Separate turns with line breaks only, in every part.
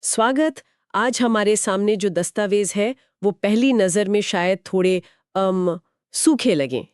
स्वागत। आज हमारे सामने जो दस्तावेज है वो पहली नज़र में शायद थोड़े सूखे लगें।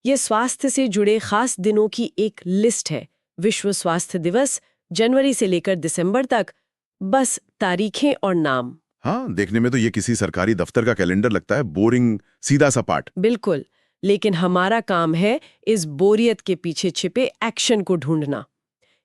ये स्वास्थ्य से जुड़े खास दिनों की एक लिस्ट है। विश्व स्वास्थ्य दिवस जनवरी से लेकर दिसंबर तक, बस तारीखें और नाम।
हाँ, देखने में तो ये किसी सरकारी दफ्तर का कैलेंडर लगता है, बोरिंग सीधा सा पाठ।
बिल्कुल, लेकिन हमारा काम है इस बोरियत के पीछे छिपे एक्शन को ढूंढना।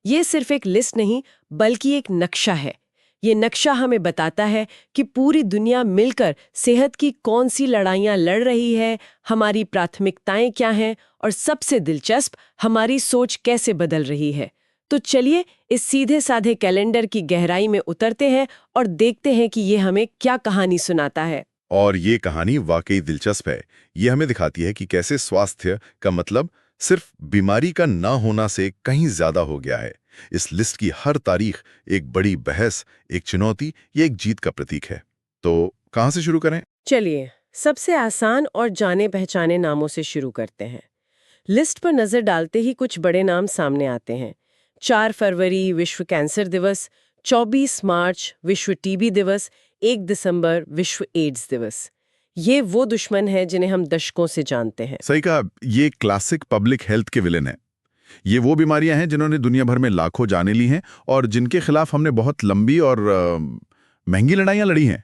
ये सिर्फ एक लिस्ट नहीं बल्कि एक नक्शा है। ये नक्शा हमें बताता है कि पूरी दुनिया मिलकर सेहत की कौन सी लड़ाइयाँ लड़ रही है, हमारी प्राथमिकताएं क्या हैं और सबसे दिलचस्प, हमारी सोच कैसे बदल रही है। तो चलिए इस सीधे साधे कैलेंडर की गहराई में उतरते हैं और देखते हैं कि ये हमें क्या कहानी सुनाता है।
और ये कहानी वाकई दिलचस्प है। ये हमें दिखाती है कि कैसे स्वास्थ्य का मतलब सिर्फ बीमारी का ना होना से कहीं ज्यादा हो गया है। इस लिस्ट की हर तारीख एक बड़ी बहस, एक चुनौती या एक जीत का प्रतीक है। तो कहाँ से शुरू करें?
चलिए सबसे आसान और जाने पहचाने नामों से शुरू करते हैं। लिस्ट पर नजर डालते ही कुछ बड़े नाम सामने आते हैं। 4 फरवरी विश्व कैंसर दिवस, 24 मार्च विश्व टीबी दिवस, 1 दिसंबर विश्व एड्स दिवस। ये वो दुश्मन है जिन्हें हम दशकों से जानते हैं।
सही कहा, ये क्लासिक पब्लिक हेल्थ के विलेन है। ये वो बीमारियां हैं जिन्होंने दुनिया भर में लाखों जानें ली हैं और जिनके खिलाफ हमने बहुत लंबी और महंगी लड़ाइयां लड़ी हैं।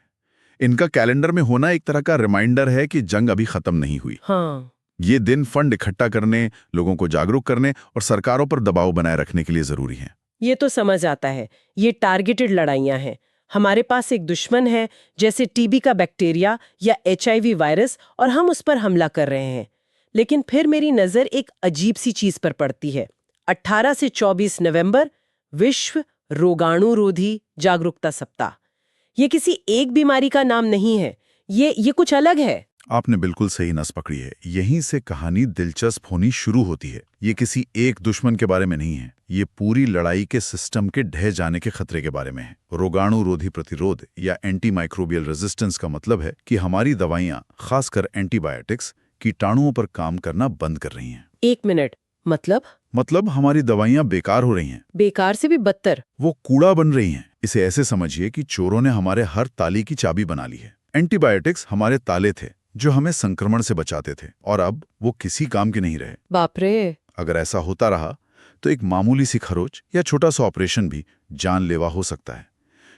इनका कैलेंडर में होना एक तरह का रिमाइंडर है कि जंग अभी खत्म नहीं हुई।
हाँ,
ये दिन फंड इकट्ठा करने, लोगों को जागरूक करने और सरकारों पर दबाव बनाए रखने के लिए जरूरी है।
ये तो समझ आता है। ये टारगेटेड लड़ाइयां हैं। हमारे पास एक दुश्मन है, जैसे टीबी का बैक्टीरिया या एचआईवी वायरस, और हम उस पर हमला कर रहे हैं। लेकिन फिर मेरी नजर एक अजीब सी चीज पर पड़ती है। 18 से 24 नवंबर विश्व रोगाणुरोधी जागरूकता सप्ताह। ये किसी एक बीमारी का नाम नहीं है। ये कुछ अलग है।
आपने बिल्कुल सही नस पकड़ी है। यहीं से कहानी दिलचस्प होनी शुरू होती है। ये किसी एक दुश्मन के बारे में नहीं है, ये पूरी लड़ाई के सिस्टम के ढह जाने के खतरे के बारे में है। रोगाणुरोधी प्रतिरोध या एंटी माइक्रोबियल रेजिस्टेंस का मतलब है कि हमारी दवाइयां, खासकर एंटीबायोटिक्स, कीटाणुओं पर काम करना बंद कर रही हैं।
एक मिनट, मतलब
हमारी दवाइयां बेकार हो रही हैं।
बेकार से भी बदतर।
वो कूड़ा बन रही हैं। इसे ऐसे समझिए कि चोरों ने हमारे हर ताले की चाबी बना ली है। एंटीबायोटिक्स हमारे ताले थे जो हमें संक्रमण से बचाते थे, और अब वो किसी काम के नहीं रहे।
बाप रे।
अगर ऐसा होता रहा तो एक मामूली सी खरोच या छोटा सा ऑपरेशन भी जानलेवा हो सकता है,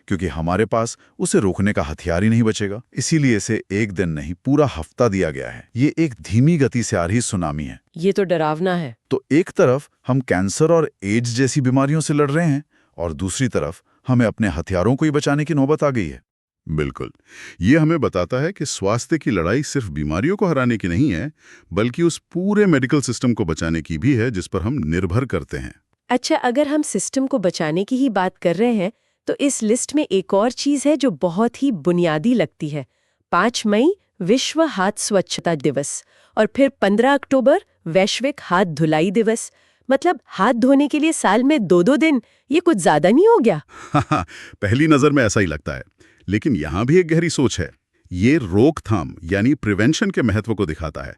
क्योंकि हमारे पास उसे रोकने का हथियार ही नहीं बचेगा। इसीलिए इसे एक दिन नहीं, पूरा हफ्ता दिया गया है। ये एक धीमी गति से आ रही सुनामी है।
ये तो डरावना है।
तो एक तरफ हम कैंसर और एड्स जैसी बीमारियों से लड़ रहे हैं, और दूसरी तरफ हमें अपने हथियारों को ही बचाने की नौबत आ गई है। बिल्कुल, ये हमें बताता है कि स्वास्थ्य की लड़ाई सिर्फ बीमारियों को हराने की नहीं है, बल्कि उस पूरे मेडिकल सिस्टम को बचाने की भी है जिस पर हम निर्भर करते हैं।
अच्छा, अगर हम सिस्टम को बचाने की ही बात कर रहे हैं तो इस लिस्ट में एक और चीज है जो बहुत ही बुनियादी लगती है। 5 मई विश्व हाथ स्वच्छता दिवस, और फिर 15 अक्टूबर वैश्विक हाथ धुलाई दिवस। मतलब हाथ धोने के लिए साल में 2-2 दिन, ये कुछ ज्यादा नहीं हो गया?
पहली नजर में ऐसा ही लगता है, लेकिन यहां भी एक गहरी सोच है। ये रोकथाम यानी प्रिवेंशन के महत्व को दिखाता है।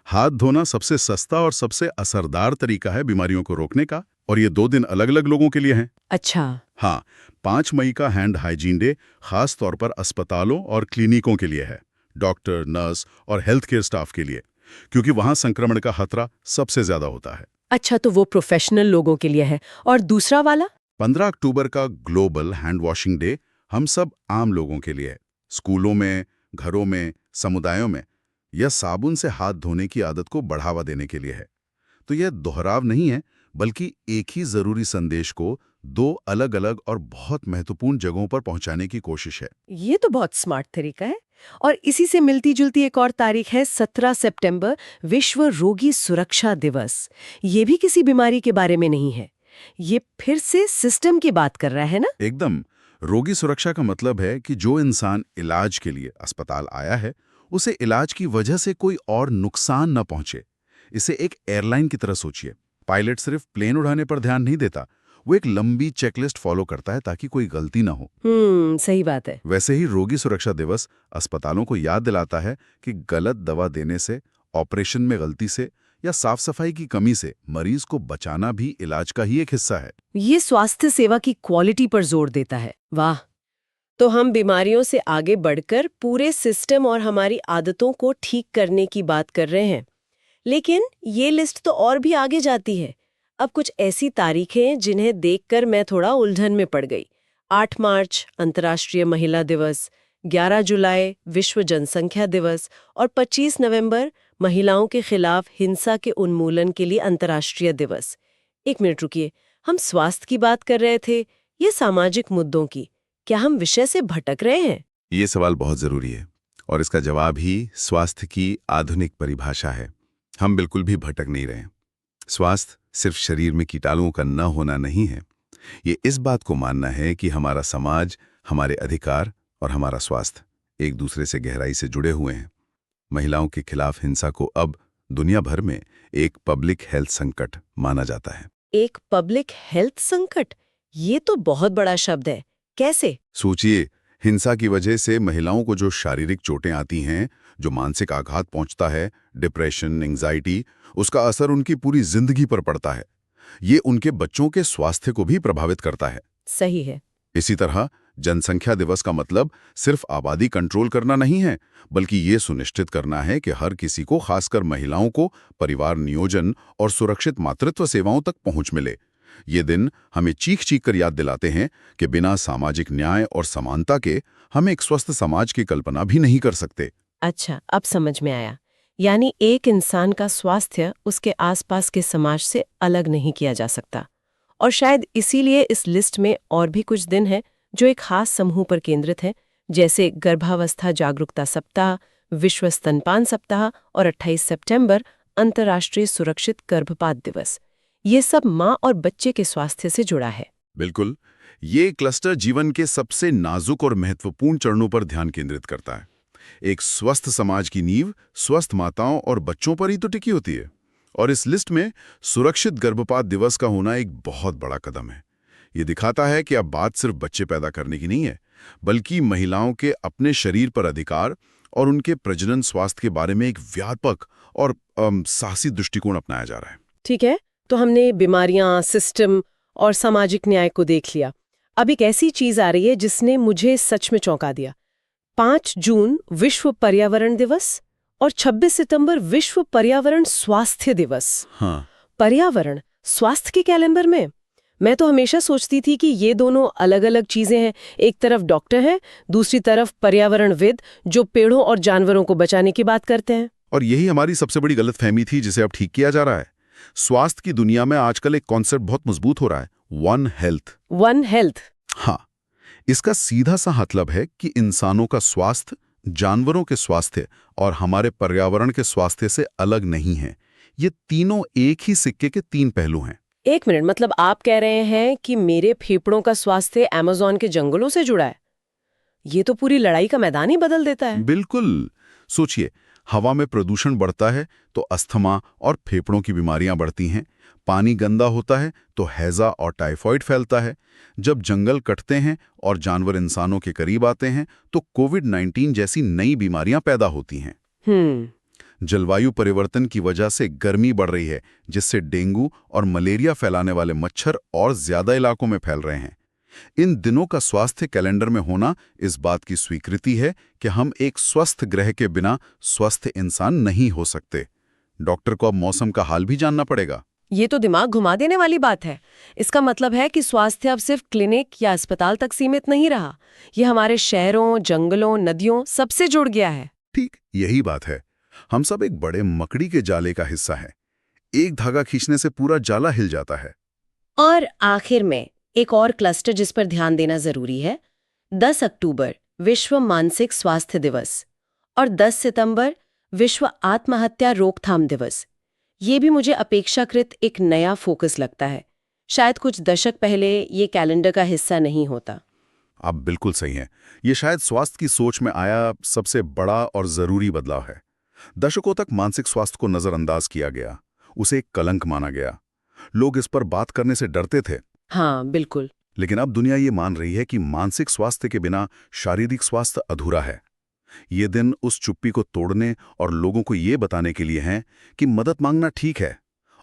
हाथ धोना सबसे सस्ता और सबसे असरदार तरीका है बीमारियों को रोकने का, और ये 2 दिन अलग अलग लोगों के लिए हैं।
अच्छा।
हाँ, 5 मई का हैंड हाइजीन डे खास तौर पर अस्पतालों और क्लिनिकों के लिए है, डॉक्टर, नर्स और हेल्थ केयर स्टाफ के लिए, क्योंकि वहां संक्रमण का खतरा सबसे ज्यादा होता है।
अच्छा, तो वो प्रोफेशनल लोगों के लिए है। और दूसरा वाला?
15 अक्टूबर का ग्लोबल हैंड वॉशिंग डे हम सब आम लोगों के लिए है। स्कूलों में, घरों में, समुदायों में यह साबुन से हाथ धोने की आदत को बढ़ावा देने के लिए है। तो यह दोहराव नहीं है, बल्कि एक ही जरूरी संदेश को 2 अलग-अलग और बहुत महत्वपूर्ण जगहों पर पहुंचाने की कोशिश है।
ये तो बहुत स्मार्ट तरीका है। और इसी से मिलती जुलती एक और तारीख है 17 सितंबर विश्व रोगी सुरक्षा दिवस। ये भी किसी बीमारी के बारे में नहीं है, ये फिर से सिस्टम की बात कर रहा है ना?
एकदम। रोगी सुरक्षा का मतलब है कि जो इंसान इलाज के लिए अस्पताल आया है, उसे इलाज की वजह से कोई और नुकसान न पहुंचे। इसे एक एयरलाइन की तरह सोचिए। पायलट सिर्फ प्लेन उड़ाने पर ध्यान नहीं देता, वो एक लंबी चेकलिस्ट फॉलो करता है ताकि कोई गलती ना हो।
सही बात है।
वैसे ही रोगी सुरक्षा दिवस अस्पतालों को याद दिलाता है कि गलत दवा देने से, ऑपरेशन में गलती से या साफ सफाई की कमी से मरीज को बचाना भी इलाज का ही एक हिस्सा है।
ये स्वास्थ्य सेवा की क्वालिटी पर जोर देता है। वाह। तो हम बीमारियों से आगे बढ़कर पूरे सिस्टम और हमारी आदतों को ठीक करने की बात कर रहे हैं। लेकिन ये लिस्ट तो और भी आगे जाती है। अब कुछ ऐसी तारीखें जिन्हें देखकर मैं थोड़ा उलझन में पड़ गई। 8 मार्च अंतर्राष्ट्रीय महिला दिवस, 11 जुलाई विश्व जनसंख्या दिवस और 25 नवंबर महिलाओं के खिलाफ हिंसा के उन्मूलन के लिए अंतर्राष्ट्रीय दिवस। एक मिनट रुकिए, हम स्वास्थ्य की बात कर रहे थे, ये सामाजिक मुद्दों की। क्या हम विषय से भटक रहे हैं?
ये सवाल बहुत जरूरी है और इसका जवाब ही स्वास्थ्य की आधुनिक परिभाषा है। हम बिल्कुल भी भटक नहीं रहे। स्वास्थ्य सिर्फ शरीर में कीटाणुओं का न होना नहीं है, ये इस बात को मानना है कि हमारा समाज, हमारे अधिकार और हमारा स्वास्थ्य एक दूसरे से गहराई से जुड़े हुए हैं। महिलाओं के खिलाफ हिंसा को अब दुनिया भर में एक पब्लिक हेल्थ संकट माना जाता है।
एक पब्लिक हेल्थ संकट? ये तो बहुत बड़ा शब्द है। कैसे?
सोचिए, हिंसा की वजह से महिलाओं को जो शारीरिक चोटें आती हैं, जो मानसिक आघात पहुंचता है, डिप्रेशन, एंजाइटी, उसका असर उनकी पूरी जिंदगी पर पड़ता है। ये उनके बच्चों के स्वास्थ्य को भी प्रभावित करता है।
सही है।
इसी तरह जनसंख्या दिवस का मतलब सिर्फ आबादी कंट्रोल करना नहीं है, बल्कि ये सुनिश्चित करना है कि हर किसी को, खासकर महिलाओं को, परिवार नियोजन और सुरक्षित मातृत्व सेवाओं तक पहुंच मिले। ये दिन हमें चीख-चीख कर याद दिलाते हैं कि बिना सामाजिक न्याय और समानता के हम एक स्वस्थ समाज की कल्पना भी नहीं कर सकते।
अच्छा, अब समझ में आया। यानी एक इंसान का स्वास्थ्य उसके आसपास के समाज से अलग नहीं किया जा सकता। और शायद इसीलिए इस लिस्ट में और भी कुछ दिन हैं जो एक खास समूह पर केंद्रित हैं, जैसे गर्भावस्था जागरूकता सप्ताह, विश्व स्तनपान सप्ताह और 28 सितंबर अंतर्राष्ट्रीय सुरक्षित गर्भपात दिवस। ये सब माँ और बच्चे के स्वास्थ्य से जुड़ा है।
बिल्कुल, ये क्लस्टर जीवन के सबसे नाजुक और महत्वपूर्ण चरणों पर ध्यान केंद्रित करता है। एक स्वस्थ समाज की नींव स्वस्थ माताओं और बच्चों पर ही तो टिकी होती है। और इस लिस्ट में सुरक्षित गर्भपात दिवस का होना एक बहुत बड़ा कदम है। ये दिखाता है कि अब बात सिर्फ बच्चे पैदा करने की नहीं है, बल्कि महिलाओं के अपने शरीर पर अधिकार और उनके प्रजनन स्वास्थ्य के बारे में एक व्यापक और साहसी दृष्टिकोण अपनाया जा रहा है।
ठीक है, तो हमने बीमारियां, सिस्टम और सामाजिक न्याय को देख लिया। अब एक ऐसी चीज आ रही है जिसने मुझे सच में चौंका दिया। 5 जून विश्व पर्यावरण दिवस और 26 सितंबर विश्व पर्यावरण स्वास्थ्य दिवस।
हाँ।
पर्यावरण स्वास्थ्य के कैलेंडर में? मैं तो हमेशा सोचती थी कि ये दोनों अलग-अलग चीजें हैं। एक तरफ डॉक्टर हैं, दूसरी तरफ पर्यावरणविद जो पेड़ों और जानवरों को बचाने की बात करते हैं।
और यही हमारी सबसे बड़ी गलतफहमी थी, जिसे अब ठीक किया जा रहा है। स्वास्थ्य की दुनिया में आजकल एक कॉन्सेप्ट बहुत मजबूत हो रहा है, वन हेल्थ।
One health?
हाँ, इसका सीधा सा मतलब है कि इंसानों का स्वास्थ्य जानवरों के स्वास्थ्य और हमारे पर्यावरण के स्वास्थ्य से अलग नहीं है। ये तीनों एक ही सिक्के के 3 पहलू हैं।
एक मिनट, मतलब आप कह रहे हैं कि मेरे फेफड़ों का स्वास्थ्य अमेज़न के जंगलों से जुड़ा है? ये तो पूरी लड़ाई का मैदान ही बदल देता है।
बिल्कुल। सोचिए, हवा में प्रदूषण बढ़ता है तो अस्थमा और फेफड़ों की बीमारियां बढ़ती हैं। पानी गंदा होता है तो हैजा और टाइफॉइड फैलता है। जब जंगल कटते हैं और जानवर इंसानों के करीब आते हैं तो कोविड-19 जैसी नई बीमारियां पैदा होती हैं। जलवायु परिवर्तन की वजह से गर्मी बढ़ रही है, जिससे डेंगू और मलेरिया फैलाने वाले मच्छर और ज्यादा इलाकों में फैल रहे हैं। इन दिनों का स्वास्थ्य कैलेंडर में होना इस बात की स्वीकृति है कि हम एक स्वस्थ ग्रह के बिना स्वस्थ इंसान नहीं हो सकते। डॉक्टर को अब मौसम का हाल भी जानना पड़ेगा।
ये तो दिमाग घुमा देने वाली बात है। इसका मतलब है कि स्वास्थ्य अब सिर्फ क्लिनिक या अस्पताल तक सीमित नहीं रहा। ये हमारे शहरों, जंगलों, नदियों सबसे जुड़ गया है।
ठीक यही बात है। हम सब एक बड़े मकड़ी के जाले का हिस्सा है। एक धागा खींचने से पूरा जाला हिल जाता है।
और आखिर में एक और क्लस्टर जिस पर ध्यान देना जरूरी है, 10 अक्टूबर विश्व मानसिक स्वास्थ्य दिवस और 10 सितंबर विश्व आत्महत्या रोकथाम दिवस। ये भी मुझे अपेक्षाकृत एक नया फोकस लगता है। शायद कुछ दशक पहले ये कैलेंडर का हिस्सा नहीं होता।
आप बिल्कुल सही हैं। ये शायद स्वास्थ्य की सोच में आया सबसे बड़ा और जरूरी बदलाव है। दशकों तक मानसिक स्वास्थ्य को नजरअंदाज किया गया, उसे एक कलंक माना गया। लोग इस पर बात करने से डरते थे।
हाँ, बिल्कुल।
लेकिन अब दुनिया ये मान रही है कि मानसिक स्वास्थ्य के बिना शारीरिक स्वास्थ्य अधूरा है। ये दिन उस चुप्पी को तोड़ने और लोगों को ये बताने के लिए है कि मदद मांगना ठीक है,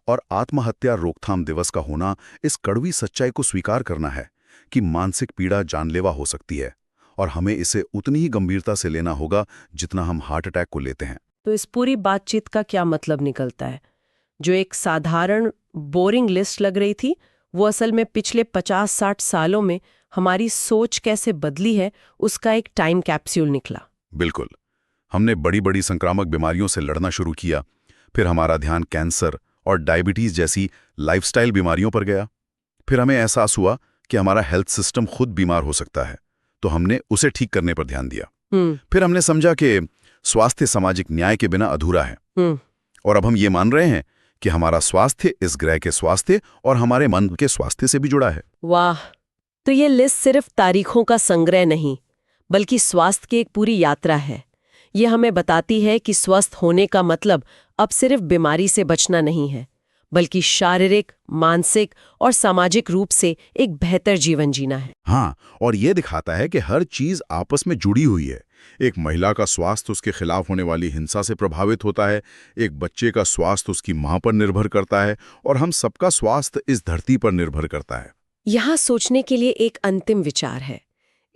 और आत्महत्या रोकथाम दिवस का होना इस कड़वी सच्चाई को स्वीकार करना है कि मानसिक पीड़ा जानलेवा हो सकती है और हमें इसे उतनी ही गंभीरता से लेना होगा जितना हम हार्ट अटैक को लेते हैं।
तो इस पूरी बातचीत का क्या मतलब निकलता है? जो एक साधारण बोरिंग लिस्ट लग रही थी, वो असल में पिछले 50-60 सालों में हमारी सोच कैसे बदली है, उसका एक टाइम कैप्सूल निकला।
बिल्कुल। हमने बड़ी बड़ी संक्रामक बीमारियों से लड़ना शुरू किया, फिर हमारा ध्यान कैंसर और डायबिटीज जैसी लाइफस्टाइल बीमारियों पर गया। फिर हमें एहसास हुआ कि हमारा हेल्थ सिस्टम खुद बीमार हो सकता है, तो हमने उसे ठीक करने पर ध्यान दिया। फिर हमने समझा कि स्वास्थ्य सामाजिक न्याय के बिना अधूरा है। और अब हम ये मान रहे हैं कि हमारा स्वास्थ्य इस ग्रह के स्वास्थ्य और हमारे मन के स्वास्थ्य से भी जुड़ा है।
वाह! तो ये लिस्ट सिर्फ तारीखों का संग्रह नहीं, बल्कि स्वास्थ्य की एक पूरी यात्रा है। ये हमें बताती है कि स्वस्थ होने का मतलब अब सिर्फ बीमारी से बचना नहीं है, बल्कि शारीरिक, मानसिक और सामाजिक रूप से एक बेहतर जीवन जीना है।
हाँ, और ये दिखाता है कि हर चीज आपस में जुड़ी हुई है। एक महिला का स्वास्थ्य उसके खिलाफ होने वाली हिंसा से प्रभावित होता है, एक बच्चे का स्वास्थ्य उसकी मां पर निर्भर करता है, और हम सबका स्वास्थ्य इस धरती पर निर्भर करता है।
यहाँ सोचने के लिए एक अंतिम विचार है।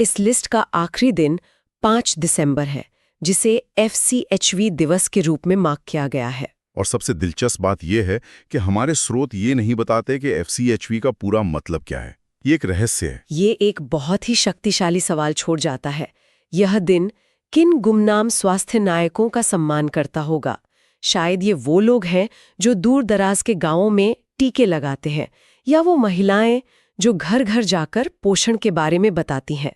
इस लिस्ट का आखिरी दिन 5 दिसंबर है, जिसे FCHV दिवस के रूप में मार्क किया गया है।
और सबसे दिलचस्प बात यह है कि हमारे स्रोत ये नहीं बताते कि FCHV का पूरा मतलब क्या है। ये एक रहस्य है।
ये एक बहुत ही शक्तिशाली सवाल छोड़ जाता है। यह दिन किन गुमनाम स्वास्थ्य नायकों का सम्मान करता होगा? शायद ये वो लोग हैं जो दूर दराज के गांवों में टीके लगाते हैं, या वो महिलाएं जो घर घर जाकर पोषण के बारे में बताती हैं।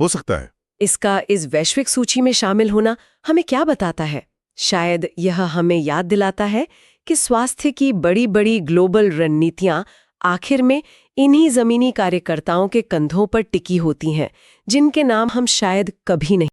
हो सकता है।
इसका इस वैश्विक सूची में शामिल होना हमें क्या बताता है? शायद यह हमें याद दिलाता है कि स्वास्थ्य की बड़ी बड़ी ग्लोबल रणनीतियां आखिर में इन्हीं जमीनी कार्यकर्ताओं के कंधों पर टिकी होती हैं, जिनके नाम हम शायद कभी नहीं